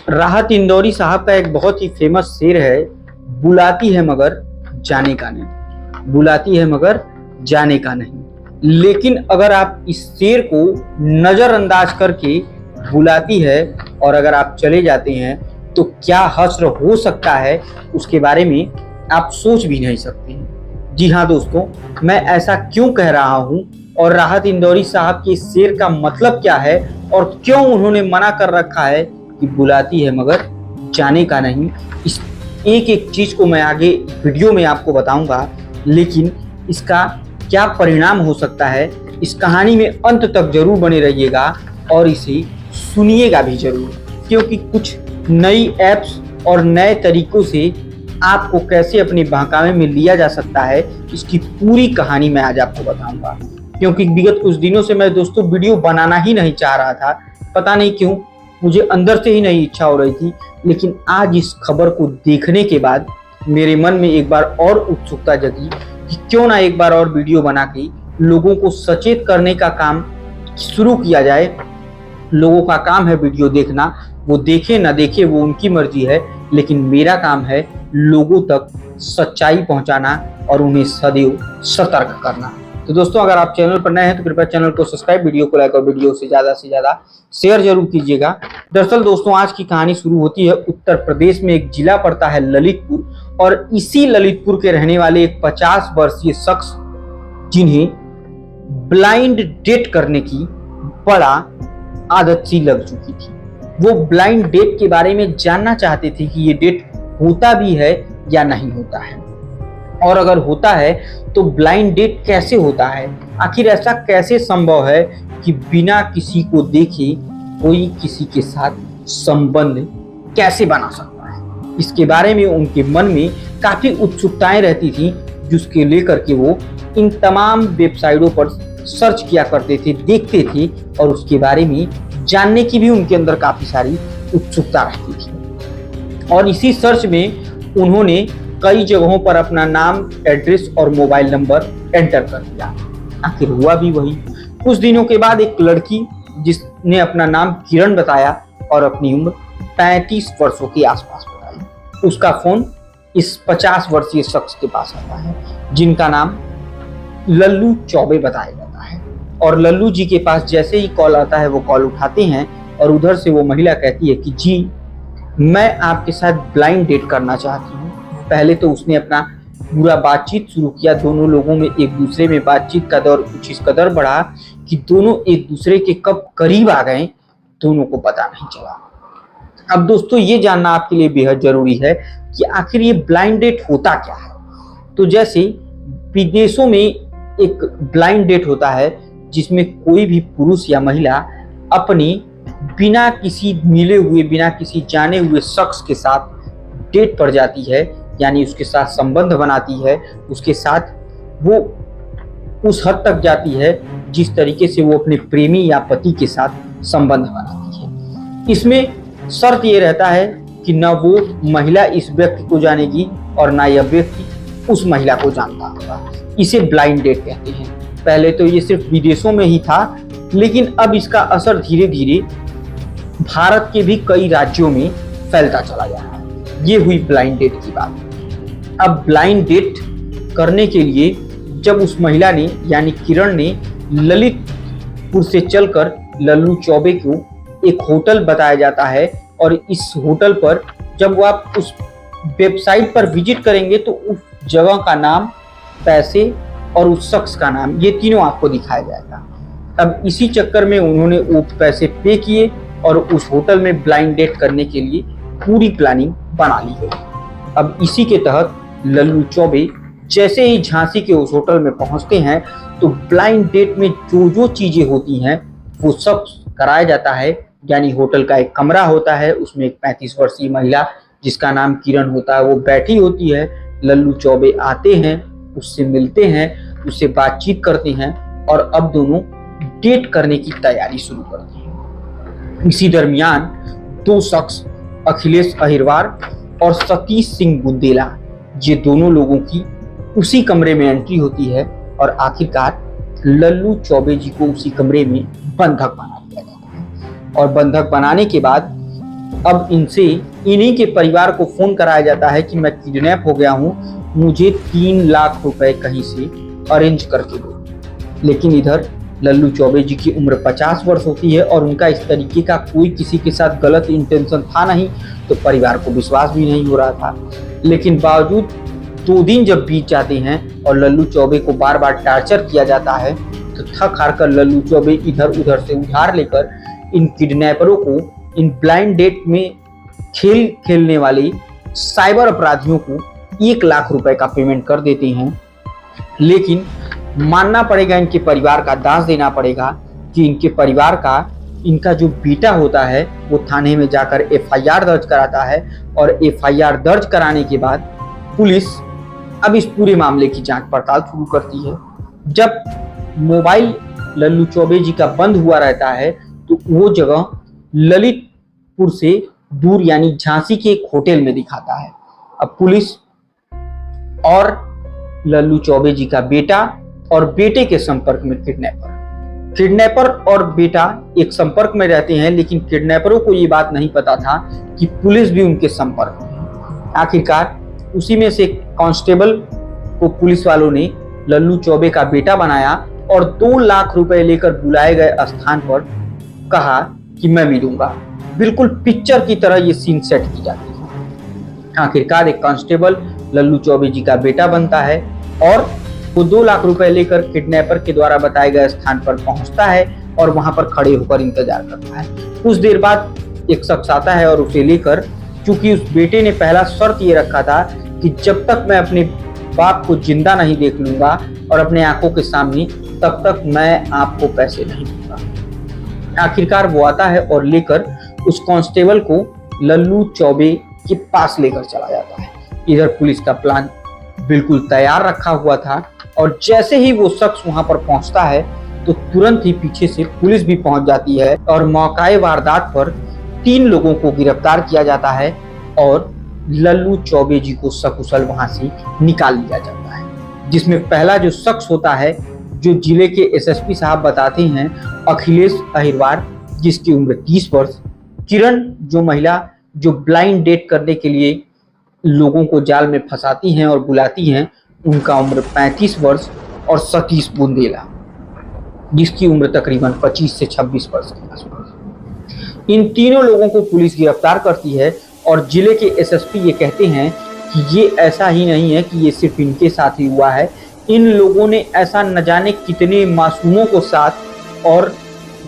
राहत इंदौरी साहब का एक बहुत ही फेमस शेर है, बुलाती है मगर जाने का नहीं। बुलाती है मगर जाने का नहीं। लेकिन अगर आप इस शेर को नजरअंदाज करके बुलाती है और अगर आप चले जाते हैं तो क्या हश्र हो सकता है, उसके बारे में आप सोच भी नहीं सकते। जी हाँ दोस्तों, मैं ऐसा क्यों कह रहा हूँ और राहत इंदौरी साहब के इस शेर का मतलब क्या है और क्यों उन्होंने मना कर रखा है कि बुलाती है मगर जाने का नहीं, इस एक एक चीज को मैं आगे वीडियो में आपको बताऊंगा। लेकिन इसका क्या परिणाम हो सकता है, इस कहानी में अंत तक जरूर बने रहिएगा और इसे सुनिएगा भी जरूर, क्योंकि कुछ नई ऐप्स और नए तरीकों से आपको कैसे अपने बहकावे में लिया जा सकता है, इसकी पूरी कहानी मैं आज आपको बताऊंगा। क्योंकि विगत कुछ दिनों से मैं दोस्तों वीडियो बनाना ही नहीं चाह रहा था, पता नहीं क्यों, मुझे अंदर से ही नहीं इच्छा हो रही थी। लेकिन आज इस खबर को देखने के बाद मेरे मन में एक बार और उत्सुकता जगी कि क्यों ना एक बार और वीडियो बना के लोगों को सचेत करने का काम शुरू किया जाए। लोगों का काम है वीडियो देखना, वो देखे ना देखे वो उनकी मर्जी है, लेकिन मेरा काम है लोगों तक सच्चाई पहुंचाना और उन्हें सदैव सतर्क करना। तो दोस्तों, अगर आप चैनल पर नए हैं तो कृपया चैनल को सब्सक्राइब, वीडियो को लाइक और वीडियो से ज्यादा शेयर जरूर कीजिएगा। दरअसल दोस्तों, आज की कहानी शुरू होती है उत्तर प्रदेश में। एक जिला पड़ता है ललितपुर और इसी ललितपुर के रहने वाले एक 50 वर्षीय शख्स, जिन्हें ब्लाइंड डेट करने की बड़ा आदत सी लग चुकी थी। वो ब्लाइंड डेट के बारे में जानना चाहते थे कि ये डेट होता भी है या नहीं होता है, और अगर होता है तो ब्लाइंड डेट कैसे होता है। आखिर ऐसा कैसे संभव है कि बिना किसी को देखे कोई किसी के साथ संबंध कैसे बना सकता है। इसके बारे में उनके मन में काफी उत्सुकताएं रहती थी, जिसके लेकर के वो इन तमाम वेबसाइटों पर सर्च किया करते थे, देखते थे और उसके बारे में जानने की भी उनके अंदर काफी सारी उत्सुकता रहती थी। और इसी सर्च में उन्होंने कई जगहों पर अपना नाम, एड्रेस और मोबाइल नंबर एंटर कर दिया। आखिर हुआ भी वही। कुछ दिनों के बाद एक लड़की, जिसने अपना नाम किरण बताया और अपनी उम्र 35 वर्षों के आसपास बताई, उसका फोन इस 50 वर्षीय शख्स के पास आता है, जिनका नाम लल्लू चौबे बताया जाता है। और लल्लू जी के पास जैसे ही कॉल आता है वो कॉल उठाते हैं और उधर से वो महिला कहती है कि जी, मैं आपके साथ ब्लाइंड डेट करना चाहती हूँ। पहले तो उसने अपना पूरा बातचीत शुरू किया। दोनों लोगों में एक दूसरे में बातचीत का दौर कुछ इस कदर बढ़ा कि दोनों एक दूसरे के कब करीब आ गए दोनों को पता नहीं चला। अब दोस्तों, ये जानना आपके लिए बेहद जरूरी है कि आखिर ये ब्लाइंड डेट होता क्या है। तो जैसे विदेशों में एक ब्लाइंड डेट होता है, जिसमें कोई भी पुरुष या महिला अपनी बिना किसी मिले हुए, बिना किसी जाने हुए शख्स के साथ डेट पर जाती है, यानी उसके साथ संबंध बनाती है, उसके साथ वो उस हद तक जाती है जिस तरीके से वो अपने प्रेमी या पति के साथ संबंध बनाती है। इसमें शर्त ये रहता है कि न वो महिला इस व्यक्ति को जानेगी और ना यह व्यक्ति उस महिला को जानता होगा। इसे ब्लाइंड डेट कहते हैं। पहले तो ये सिर्फ विदेशों में ही था, लेकिन अब इसका असर धीरे धीरे भारत के भी कई राज्यों में फैलता चला जा रहा है। ये हुई ब्लाइंड डेट की बात। अब ब्लाइंड डेट करने के लिए जब उस महिला ने, यानी किरण ने, ललितपुर से चलकर लल्लू चौबे को एक होटल बताया जाता है, और इस होटल पर जब वो आप उस वेबसाइट पर विजिट करेंगे तो उस जगह का नाम, पैसे और उस शख्स का नाम, ये तीनों आपको दिखाया जाएगा। अब इसी चक्कर में उन्होंने वो पैसे पे किए और उस होटल में ब्लाइंड डेट करने के लिए पूरी प्लानिंग बना ली गई। अब इसी के तहत लल्लू चौबे जैसे ही झांसी के उस होटल में पहुंचते हैं तो ब्लाइंड डेट में जो जो चीजें होती हैं वो सब कराया जाता है। यानी होटल का एक कमरा होता है, उसमें एक 35 वर्षीय महिला, जिसका नाम किरण होता है, वो बैठी होती है। लल्लू चौबे आते हैं, उससे मिलते हैं, उससे बातचीत करते हैं और अब दोनों डेट करने की तैयारी शुरू करते हैं। इसी दरमियान दो शख्स, अखिलेश अहिरवार और सतीश सिंह बुंदेला, ये दोनों लोगों की उसी कमरे में एंट्री होती है और आखिरकार लल्लू चौबे जी को उसी कमरे में बंधक बना दिया जाता है। और बंधक बनाने के बाद अब इनसे इन्हीं के परिवार को फोन कराया जाता है कि मैं किडनैप हो गया हूँ, मुझे 3 लाख रुपए कहीं से अरेंज करके दो। लेकिन इधर लल्लू चौबे जी की उम्र 50 वर्ष होती है और उनका इस तरीके का कोई किसी के साथ गलत इंटेंशन था नहीं, तो परिवार को विश्वास भी नहीं हो रहा था। लेकिन बावजूद 2 दिन जब बीत जाते हैं और लल्लू चौबे को बार बार टार्चर किया जाता है, तो थक हार कर लल्लू चौबे इधर उधर से उधार लेकर इन किडनैपरों को, इन ब्लाइंड डेट में खेल खेलने वाले साइबर अपराधियों को 1 लाख रुपए का पेमेंट कर देते हैं। लेकिन मानना पड़ेगा, इनके परिवार का दांस देना पड़ेगा कि इनके परिवार का, इनका जो बेटा होता है वो थाने में जाकर एफआईआर दर्ज कराता है और एफआईआर दर्ज कराने के बाद पुलिस अब इस पूरे मामले की जांच पड़ताल शुरू करती है। जब मोबाइल लल्लू चौबे जी का बंद हुआ रहता है तो वो जगह ललितपुर से दूर यानी झांसी के एक होटल में दिखाता है। अब पुलिस और लल्लू चौबे जी का बेटा और बेटे के संपर्क में किडनैपर और बेटा एक संपर्क में रहते हैं, लेकिन किडनैपरों को ये बात नहीं पता था कि पुलिस भी उनके संपर्क में है। आखिरकार उसी में से कांस्टेबल को पुलिस वालों ने लल्लू चौबे का बेटा बनाया और 2 लाख रुपए लेकर बुलाए गए स्थान पर कहा कि मैं मिलूंगा। बिल्कुल पिक्चर की तरह ये सीन सेट की जाती है। आखिरकार एक कांस्टेबल लल्लू चौबे जी का बेटा बनता है और वो 2 लाख रुपए लेकर किडनैपर के द्वारा बताए गए स्थान पर पहुंचता है और वहां पर खड़े होकर इंतजार करता है। कुछ देर बाद एक शख्स आता है और उसे लेकर, चूंकि उस बेटे ने पहला शर्त ये रखा था कि जब तक मैं अपने बाप को जिंदा नहीं देख लूंगा और अपने आंखों के सामने, तब तक मैं आपको पैसे नहीं दूंगा। आखिरकार वो आता है और लेकर उस कांस्टेबल को लल्लू चौबे के पास लेकर चला जाता है। इधर पुलिस का प्लान बिल्कुल तैयार रखा हुआ था और जैसे ही वो शख्स वहां पर पहुंचता है तो तुरंत ही पीछे से पुलिस भी पहुंच जाती है और मौकाए वारदात पर 3 लोगों को गिरफ्तार किया जाता है और लल्लू चौबे जी को सकुशल वहां से निकाल लिया जाता है। जिसमें पहला जो शख्स होता है, जो जिले के एसएसपी साहब बताते हैं, अखिलेश अहिरवार, जिसकी उम्र 30 वर्ष, किरण जो महिला जो ब्लाइंड डेट करने के लिए लोगों को जाल में फंसाती हैं और बुलाती हैं, उनका उम्र 35 वर्ष, और सतीश बुंदेला जिसकी उम्र तकरीबन 25 से 26 वर्ष के आसपास। इन तीनों लोगों को पुलिस गिरफ्तार करती है और जिले के एसएसपी ये कहते हैं कि ये ऐसा ही नहीं है कि ये सिर्फ इनके साथ ही हुआ है, इन लोगों ने ऐसा न जाने कितने मासूमों को साथ, और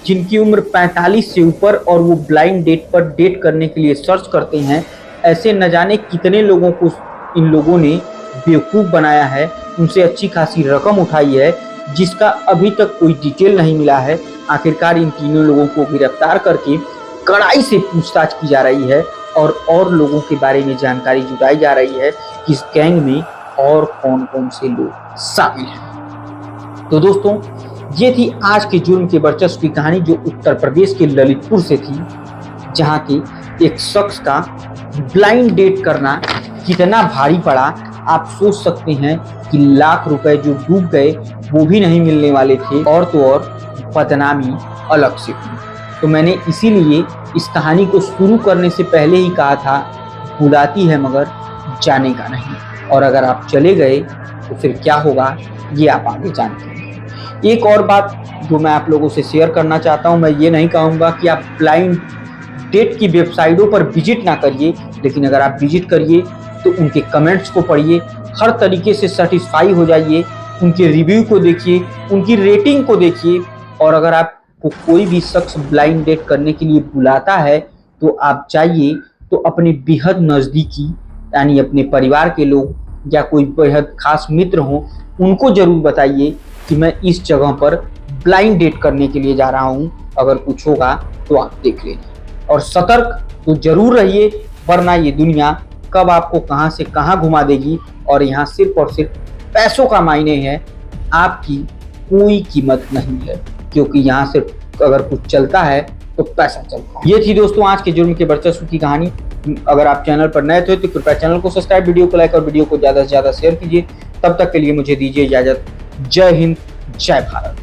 जिनकी उम्र 45 से ऊपर और वो ब्लाइंड डेट पर डेट करने के लिए सर्च करते हैं, ऐसे न जाने कितने लोगों को इन लोगों ने बेवकूफ़ बनाया है, उनसे अच्छी खासी रकम उठाई है, जिसका अभी तक कोई डिटेल नहीं मिला है। आखिरकार इन तीनों लोगों को गिरफ्तार करके कड़ाई से पूछताछ की जा रही है और लोगों के बारे में जानकारी जुटाई जा रही है कि इस गैंग में और कौन कौन से लोग शामिल हैं। तो दोस्तों, ये थी आज के जुर्म के वर्चस्व की कहानी, जो उत्तर प्रदेश के ललितपुर से थी, जहाँ के एक शख्स का ब्लाइंड डेट करना कितना भारी पड़ा। आप सोच सकते हैं कि लाख रुपए जो डूब गए वो भी नहीं मिलने वाले थे, और तो और बदनामी अलग से थी। तो मैंने इसीलिए इस कहानी को शुरू करने से पहले ही कहा था, बुलाती है मगर जाने का नहीं, और अगर आप चले गए तो फिर क्या होगा ये आप आगे जानते हैं। एक और बात जो मैं आप लोगों से शेयर करना चाहता हूँ, मैं ये नहीं कहूँगा कि आप ब्लाइंड डेट की वेबसाइटों पर विजिट ना करिए, लेकिन अगर आप विजिट करिए तो उनके कमेंट्स को पढ़िए, हर तरीके से सेटिस्फाई हो जाइए, उनके रिव्यू को देखिए, उनकी रेटिंग को देखिए। और अगर आपको कोई भी शख्स ब्लाइंड डेट करने के लिए बुलाता है तो आप जाइए तो अपने बेहद नज़दीकी यानी अपने परिवार के लोग या कोई बेहद खास मित्र हो, उनको जरूर बताइए कि मैं इस जगह पर ब्लाइंड डेट करने के लिए जा रहा हूँ, अगर कुछ होगा तो आप देख लेना। और सतर्क तो जरूर रहिए, वरना ये दुनिया कब आपको कहां से कहां घुमा देगी, और यहाँ सिर्फ और सिर्फ पैसों का मायने है, आपकी कोई कीमत नहीं है, क्योंकि यहाँ सिर्फ अगर कुछ चलता है तो पैसा चलता है। ये थी दोस्तों आज के जुर्म के वर्चस्व की कहानी। अगर आप चैनल पर नए थे तो कृपया चैनल को सब्सक्राइब, वीडियो को लाइक और वीडियो को ज़्यादा से ज़्यादा शेयर कीजिए। तब तक के लिए मुझे दीजिए इजाज़त। जय हिंद, जय भारत।